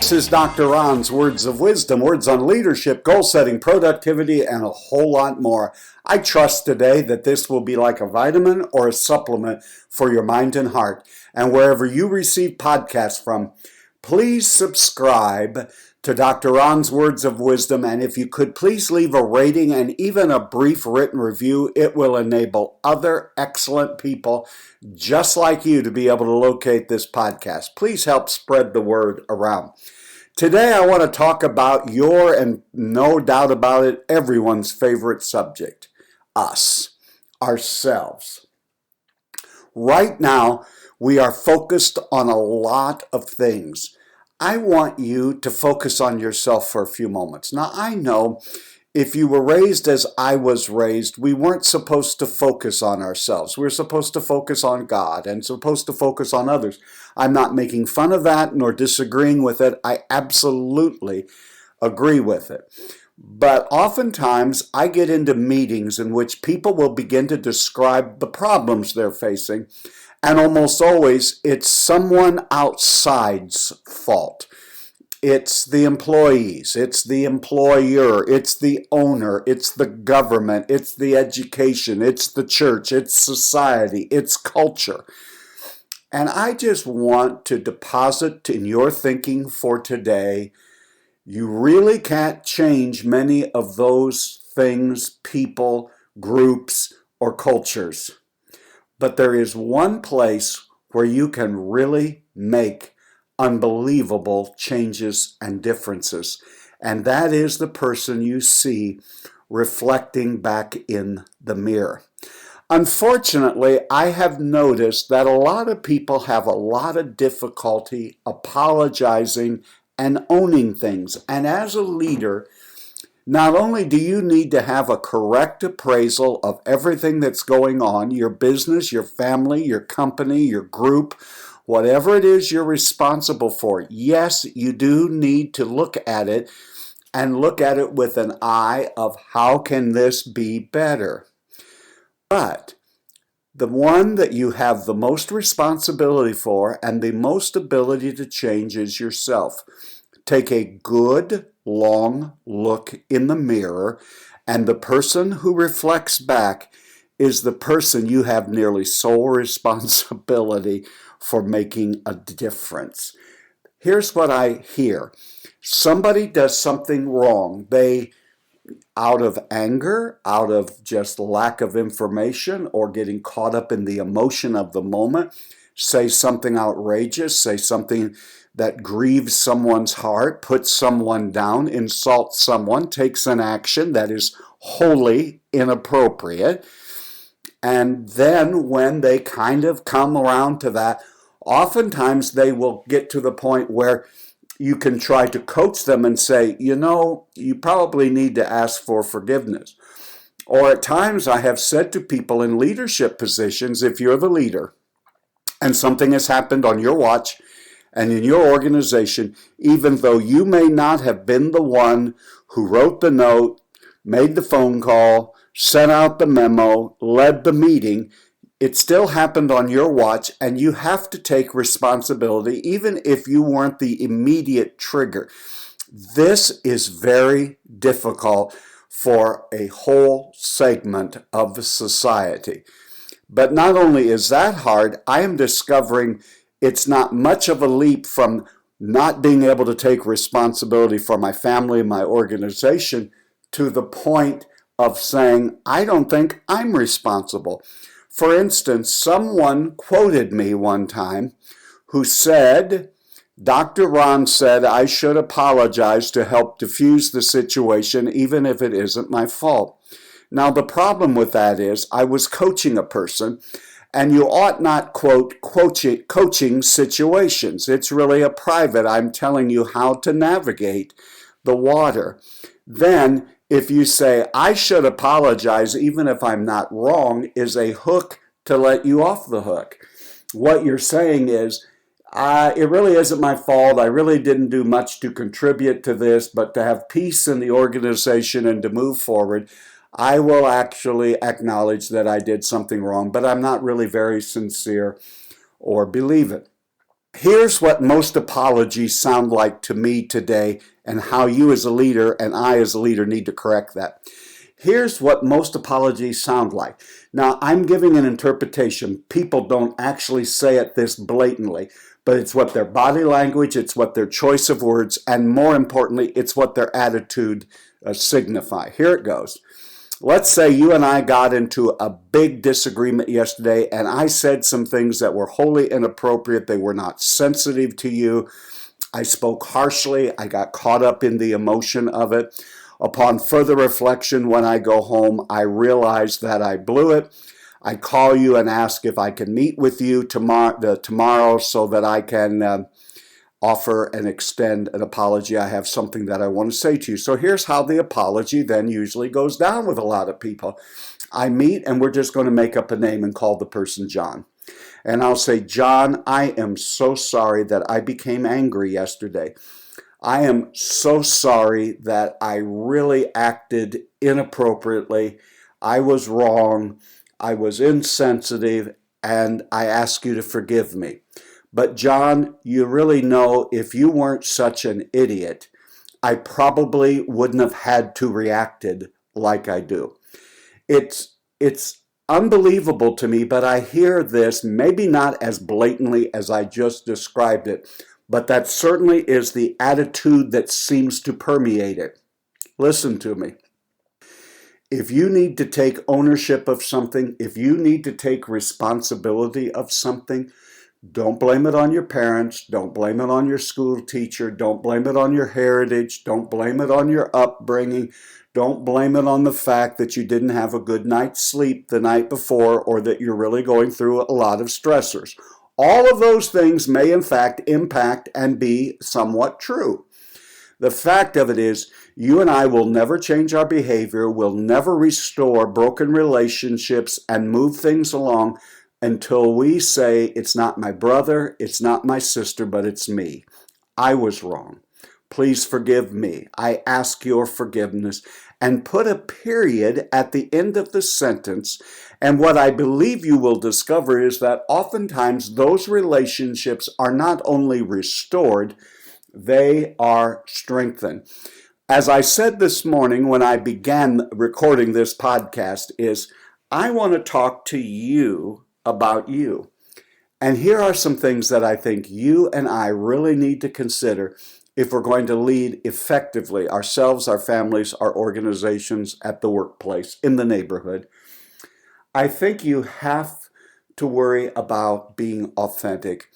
This is Dr. Ron's Words of Wisdom, words on leadership, goal setting, productivity, and a whole lot more. I trust today that this will be like a vitamin or a supplement for your mind and heart. And wherever you receive podcasts from, please subscribe to Dr. Ron's Words of Wisdom. And if you could please leave a rating and even a brief written review, it will enable other excellent people just like you to be able to locate this podcast. Please help spread the word around. Today, I want to talk about your, and no doubt about it, everyone's favorite subject, us, ourselves. Right now, we are focused on a lot of things. I want you to focus on yourself for a few moments. Now, I know if you were raised as I was raised, we weren't supposed to focus on ourselves. We're supposed to focus on God and supposed to focus on others. I'm not making fun of that nor disagreeing with it. I absolutely agree with it. But oftentimes I get into meetings in which people will begin to describe the problems they're facing, and almost always it's someone outside's fault. It's the employees, it's the employer, it's the owner, it's the government, it's the education, it's the church, it's society, it's culture. And I just want to deposit in your thinking for today, you really can't change many of those things, people, groups, or cultures. But there is one place where you can really make unbelievable changes and differences, and that is the person you see reflecting back in the mirror. Unfortunately, I have noticed that a lot of people have a lot of difficulty apologizing and owning things. And as a leader, not only do you need to have a correct appraisal of everything that's going on, your business, your family, your company, your group, whatever it is you're responsible for, yes, you do need to look at it and look at it with an eye of how can this be better. But the one that you have the most responsibility for and the most ability to change is yourself. Take a good, long look in the mirror, and the person who reflects back is the person you have nearly sole responsibility for making a difference. Here's what I hear. Somebody does something wrong. They, out of anger, out of just lack of information, or getting caught up in the emotion of the moment, say something outrageous, say something that grieves someone's heart, puts someone down, insults someone, takes an action that is wholly inappropriate. And then when they kind of come around to that, oftentimes they will get to the point where you can try to coach them and say, you know, you probably need to ask for forgiveness. Or at times I have said to people in leadership positions, if you're the leader and something has happened on your watch and in your organization, even though you may not have been the one who wrote the note, made the phone call, sent out the memo, led the meeting, it still happened on your watch, and you have to take responsibility, even if you weren't the immediate trigger. This is very difficult for a whole segment of the society. But not only is that hard, I am discovering it's not much of a leap from not being able to take responsibility for my family and my organization to the point of saying, I don't think I'm responsible. For instance, someone quoted me one time who said, Dr. Ron said I should apologize to help diffuse the situation, even if it isn't my fault. Now, the problem with that is I was coaching a person, and you ought not quote coaching situations. It's really a private. I'm telling you how to navigate the water. Then, if you say, I should apologize even if I'm not wrong, is a hook to let you off the hook. What you're saying is, it really isn't my fault. I really didn't do much to contribute to this, but to have peace in the organization and to move forward, I will actually acknowledge that I did something wrong, but I'm not really very sincere or believe it. Here's what most apologies sound like to me today, and how you as a leader and I as a leader need to correct that. Here's what most apologies sound like. Now, I'm giving an interpretation. People don't actually say it this blatantly, but it's what their body language, it's what their choice of words, and more importantly, it's what their attitude signify. Here it goes. Let's say you and I got into a big disagreement yesterday, and I said some things that were wholly inappropriate. They were not sensitive to you. I spoke harshly. I got caught up in the emotion of it. Upon further reflection, when I go home, I realize that I blew it. I call you and ask if I can meet with you tomorrow so that I can offer and extend an apology. I have something that I want to say to you. So here's how the apology then usually goes down with a lot of people. I meet and we're just going to make up a name and call the person John. And I'll say, John, I am so sorry that I became angry yesterday. I am so sorry that I really acted inappropriately. I was wrong. I was insensitive, and I ask you to forgive me. But John, you really know if you weren't such an idiot, I probably wouldn't have had to reacted like I do. It's unbelievable to me, but I hear this, maybe not as blatantly as I just described it, but that certainly is the attitude that seems to permeate it. Listen to me. If you need to take ownership of something, if you need to take responsibility of something, don't blame it on your parents. Don't blame it on your school teacher. Don't blame it on your heritage. Don't blame it on your upbringing. Don't blame it on the fact that you didn't have a good night's sleep the night before, or that you're really going through a lot of stressors. All of those things may in fact impact and be somewhat true. The fact of it is, you and I will never change our behavior, will never restore broken relationships and move things along until we say, it's not my brother, it's not my sister, but it's me. I was wrong. Please forgive me. I ask your forgiveness. And put a period at the end of the sentence. And what I believe you will discover is that oftentimes those relationships are not only restored, they are strengthened. As I said this morning when I began recording this podcast, is I want to talk to you about you. And here are some things that I think you and I really need to consider if we're going to lead effectively ourselves, our families, our organizations, at the workplace, in the neighborhood. I think you have to worry about being authentic.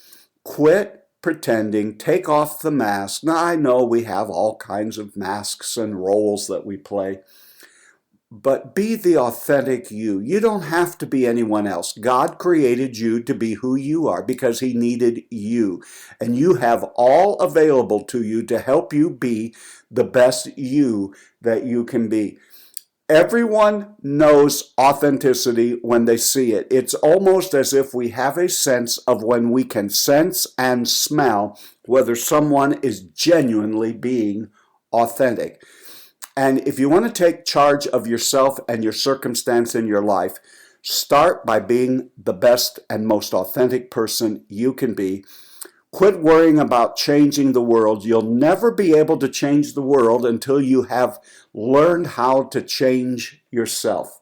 Quit pretending, take off the mask. Now, I know we have all kinds of masks and roles that we play, but be the authentic you. You don't have to be anyone else. God created you to be who you are because He needed you. And you have all available to you to help you be the best you that you can be. Everyone knows authenticity when they see it. It's almost as if we have a sense of when we can sense and smell whether someone is genuinely being authentic. And if you want to take charge of yourself and your circumstance in your life, start by being the best and most authentic person you can be. Quit worrying about changing the world. You'll never be able to change the world until you have learned how to change yourself.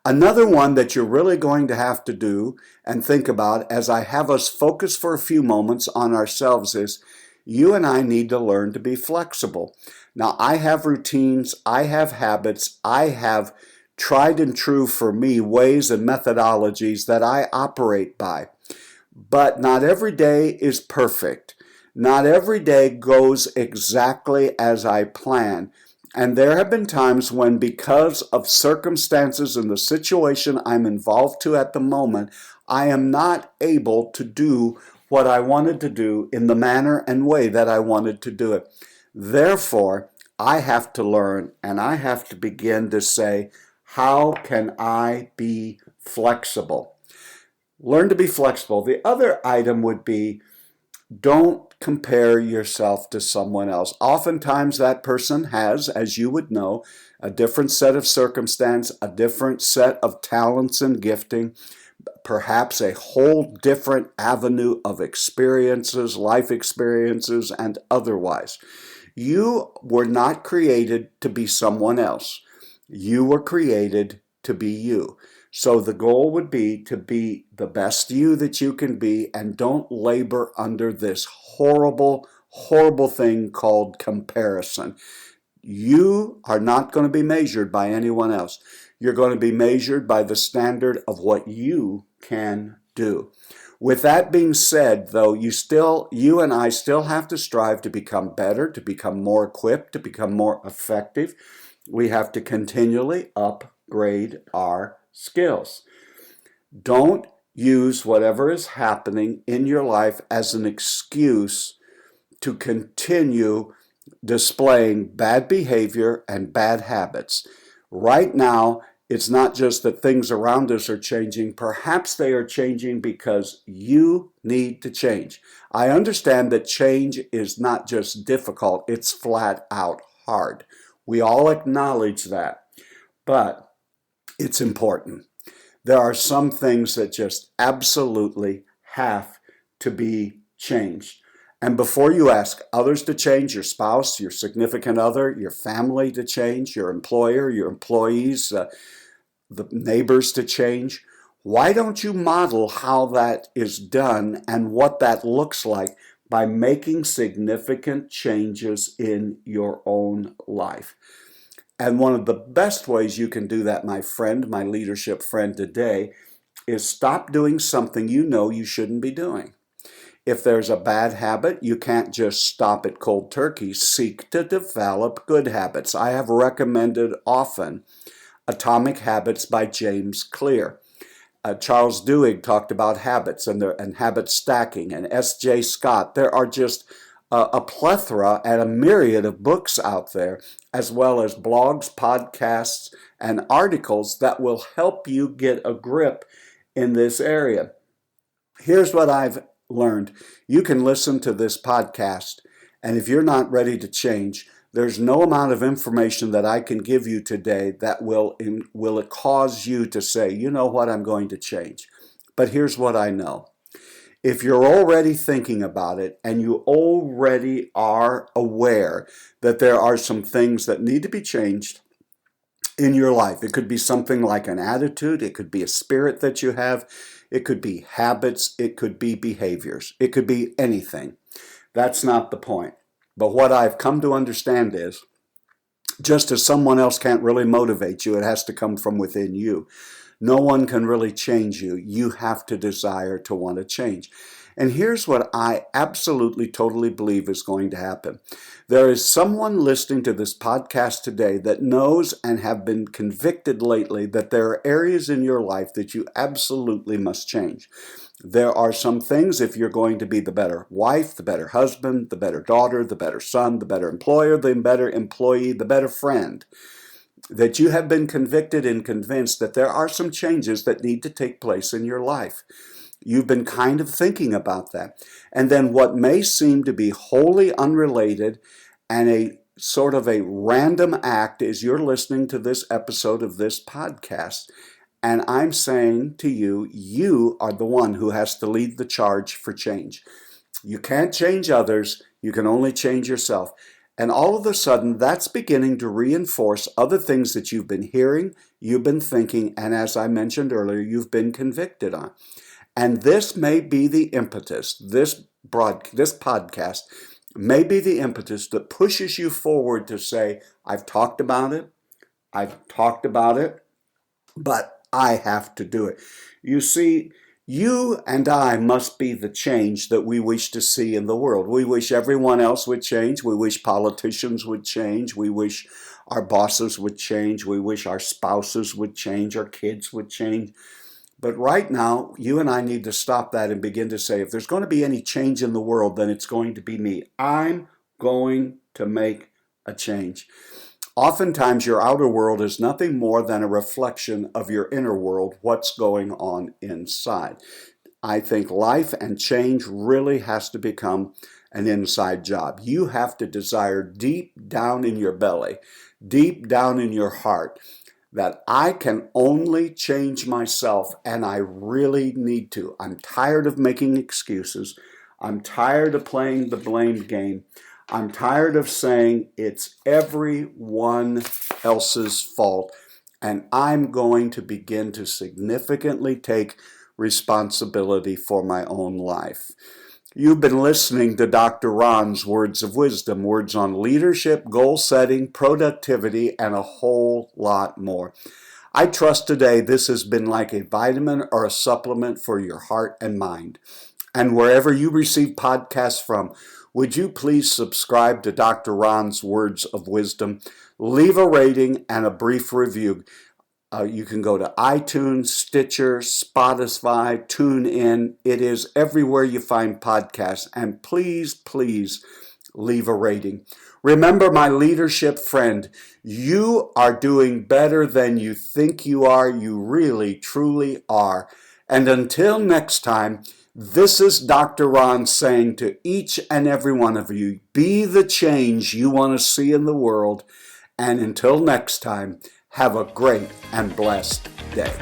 Another one that you're really going to have to do and think about as I have us focus for a few moments on ourselves is you and I need to learn to be flexible. Now, I have routines, I have habits, I have tried and true for me ways and methodologies that I operate by. But not every day is perfect. Not every day goes exactly as I plan. And there have been times when, because of circumstances and the situation I'm involved to at the moment, I am not able to do what I wanted to do in the manner and way that I wanted to do it. Therefore, I have to learn and I have to begin to say, how can I be flexible? Learn to be flexible. The other item would be, don't compare yourself to someone else. Oftentimes that person has, as you would know, a different set of circumstance, a different set of talents and gifting. perhaps a whole different avenue of experiences, life experiences, and otherwise. You were not created to be someone else. You were created to be you. So the goal would be to be the best you that you can be, and don't labor under this horrible, horrible thing called comparison. You are not going to be measured by anyone else. You're going to be measured by the standard of what you can do. With that being said, though, you and I still have to strive to become better, to become more equipped, to become more effective. We have to continually upgrade our skills. Don't use whatever is happening in your life as an excuse to continue displaying bad behavior and bad habits. Right now, it's not just that things around us are changing. Perhaps they are changing because you need to change. I understand that change is not just difficult, it's flat out hard. We all acknowledge that, but it's important. There are some things that just absolutely have to be changed. And before you ask others to change, your spouse, your significant other, your family to change, your employer, your employees, the neighbors to change, why don't you model how that is done and what that looks like by making significant changes in your own life? And one of the best ways you can do that, my friend, my leadership friend today, is stop doing something you know you shouldn't be doing. If there's a bad habit, you can't just stop it cold turkey. Seek to develop good habits. I have recommended often Atomic Habits by James Clear. Charles Duhigg talked about habits and habit stacking, and S.J. Scott. There are just a plethora and a myriad of books out there, as well as blogs, podcasts, and articles that will help you get a grip in this area. Here's what I've learned. You can listen to this podcast, and if you're not ready to change, there's no amount of information that I can give you today that will cause you to say, you know what, I'm going to change. But here's what I know. If you're already thinking about it and you already are aware that there are some things that need to be changed in your life, it could be something like an attitude, it could be a spirit that you have, it could be habits, it could be behaviors, it could be anything. That's not the point. But what I've come to understand is, just as someone else can't really motivate you, it has to come from within you. No one can really change you. You have to desire to want to change. And here's what I absolutely, totally believe is going to happen. There is someone listening to this podcast today that knows and have been convicted lately that there are areas in your life that you absolutely must change. There are some things, if you're going to be the better wife, the better husband, the better daughter, the better son, the better employer, the better employee, the better friend, that you have been convicted and convinced that there are some changes that need to take place in your life. You've been kind of thinking about that. And then what may seem to be wholly unrelated and a sort of a random act is you're listening to this episode of this podcast. And I'm saying to you, you are the one who has to lead the charge for change. You can't change others. You can only change yourself. And all of a sudden, that's beginning to reinforce other things that you've been hearing, you've been thinking, and as I mentioned earlier, you've been convicted on. And this may be the impetus, this podcast may be the impetus that pushes you forward to say, I've talked about it, but I have to do it. You see, you and I must be the change that we wish to see in the world. We wish everyone else would change. We wish politicians would change. We wish our bosses would change. We wish our spouses would change. Our kids would change. But right now, you and I need to stop that and begin to say, if there's going to be any change in the world, then it's going to be me. I'm going to make a change. Oftentimes, your outer world is nothing more than a reflection of your inner world, what's going on inside. I think life and change really has to become an inside job. You have to desire deep down in your belly, deep down in your heart, that I can only change myself, and I really need to. I'm tired of making excuses. I'm tired of playing the blame game. I'm tired of saying it's everyone else's fault, and I'm going to begin to significantly take responsibility for my own life. You've been listening to Dr. Ron's Words of Wisdom, words on leadership, goal setting, productivity, and a whole lot more. I trust today this has been like a vitamin or a supplement for your heart and mind. And wherever you receive podcasts from, would you please subscribe to Dr. Ron's Words of Wisdom? Leave a rating and a brief review. You can go to iTunes, Stitcher, Spotify, TuneIn. It is everywhere you find podcasts. And please, please leave a rating. Remember, my leadership friend, you are doing better than you think you are. You really, truly are. And until next time, this is Dr. Ron saying to each and every one of you, be the change you want to see in the world. And until next time, have a great and blessed day.